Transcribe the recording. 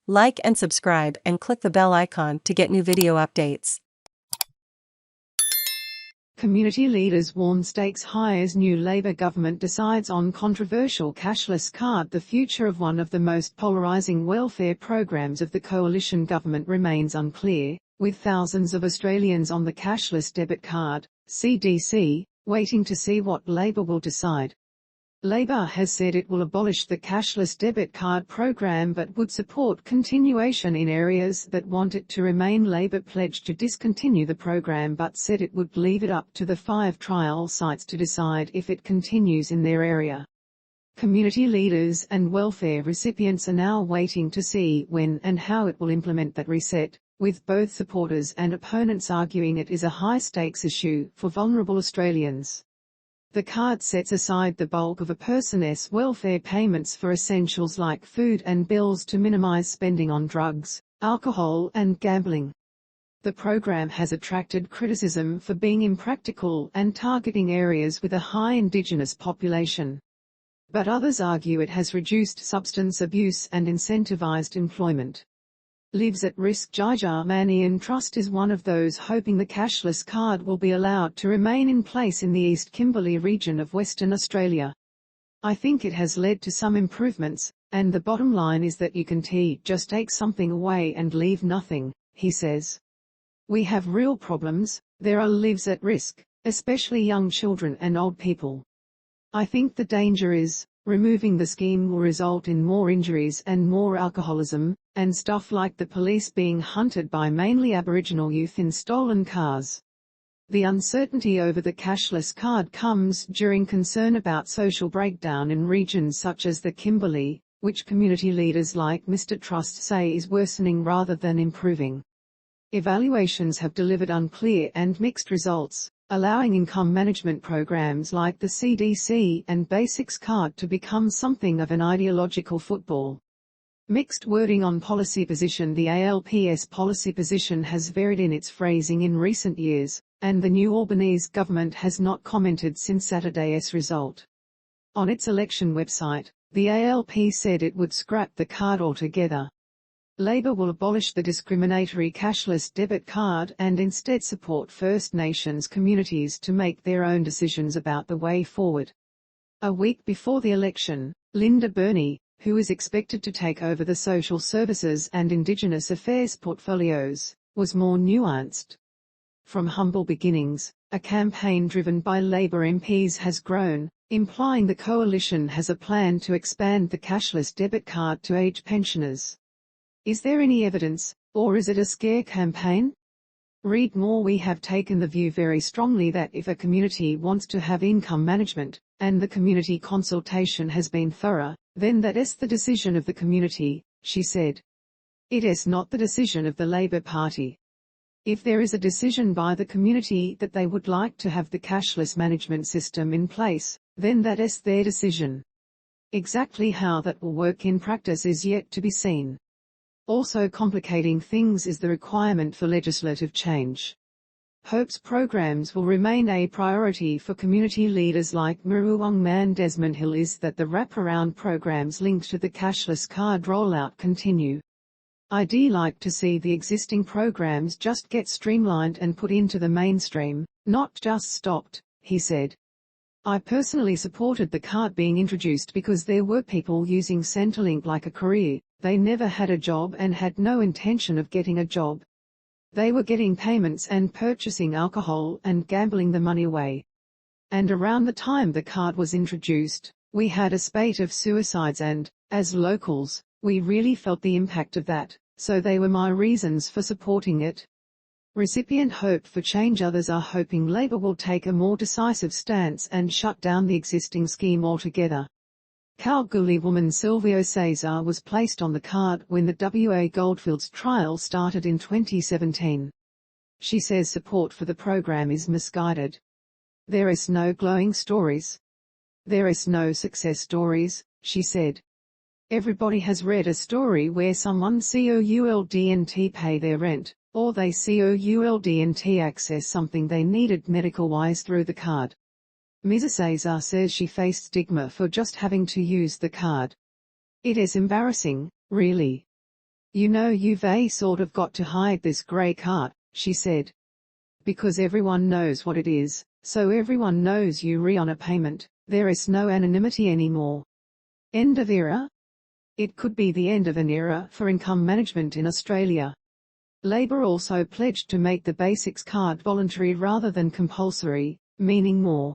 Like and subscribe and click the bell icon to get new video updates. Community leaders warn stakes high as new Labour government decides on controversial cashless card. The future of one of the most polarising welfare programs of the coalition government remains unclear, with thousands of Australians on the cashless debit card, CDC, waiting to see what Labour will decide. Labour has said it will abolish the cashless debit card program but would support continuation in areas that want it to remain. Labour pledged to discontinue the program but said it would leave it up to the 5 trial sites to decide if it continues in their area. Community leaders and welfare recipients are now waiting to see when and how it will implement that reset, with both supporters and opponents arguing it is a high-stakes issue for vulnerable Australians. The card sets aside the bulk of a person's welfare payments for essentials like food and bills to minimise spending on drugs, alcohol and gambling. The program has attracted criticism for being impractical and targeting areas with a high Indigenous population. But others argue it has reduced substance abuse and incentivised employment. Lives at Risk Jaja Manian Trust is one of those hoping the cashless card will be allowed to remain in place in the East Kimberley region of Western Australia. I think it has led to some improvements, and the bottom line is that you can just take something away and leave nothing, he says. We have real problems, there are lives at risk, especially young children and old people. I think the danger is, removing the scheme will result in more injuries and more alcoholism, and stuff like the police being hunted by mainly Aboriginal youth in stolen cars. The uncertainty over the cashless card comes during concern about social breakdown in regions such as the Kimberley, which community leaders like Mr. Trust say is worsening rather than improving. Evaluations have delivered unclear and mixed results, allowing income management programs like the CDC and Basics card to become something of an ideological football. Mixed wording on policy position. The ALP's policy position has varied in its phrasing in recent years, and the new Albanese government has not commented since Saturday's result. On its election website, the ALP said it would scrap the card altogether. Labour will abolish the discriminatory cashless debit card and instead support First Nations communities to make their own decisions about the way forward. A week before the election, Linda Burney, who is expected to take over the Social Services and Indigenous Affairs portfolios, was more nuanced. From humble beginnings, a campaign driven by Labour MPs has grown, implying the coalition has a plan to expand the cashless debit card to age pensioners. Is there any evidence, or is it a scare campaign? Read more. We have taken the view very strongly that if a community wants to have income management, and the community consultation has been thorough, then that is the decision of the community, she said. It is not the decision of the Labour Party. If there is a decision by the community that they would like to have the cashless management system in place, then that is their decision. Exactly how that will work in practice is yet to be seen. Also complicating things is the requirement for legislative change. Hope's programs will remain a priority for community leaders like Muruwang Man Desmond Hill is that the wraparound programs linked to the cashless card rollout continue. I'd like to see the existing programs just get streamlined and put into the mainstream, not just stopped, he said. I personally supported the card being introduced because there were people using Centrelink like a career. They never had a job and had no intention of getting a job. They were getting payments and purchasing alcohol and gambling the money away. And around the time the card was introduced, we had a spate of suicides and, as locals, we really felt the impact of that, so they were my reasons for supporting it. Recipient hope for change. Others are hoping Labour will take a more decisive stance and shut down the existing scheme altogether. Kalgoorlie woman Silvio Cesar was placed on the card when the WA Goldfields trial started in 2017. She says support for the program is misguided. There is no glowing stories. There is no success stories, she said. Everybody has read a story where someone could pay their rent, or they could access something they needed medical-wise through the card. Ms. Cesar says she faced stigma for just having to use the card. It is embarrassing, really. You know you've sort of got to hide this grey card, she said. Because everyone knows what it is, so everyone knows you re on a payment, there is no anonymity anymore. End of era? It could be the end of an era for income management in Australia. Labor also pledged to make the Basics card voluntary rather than compulsory, meaning more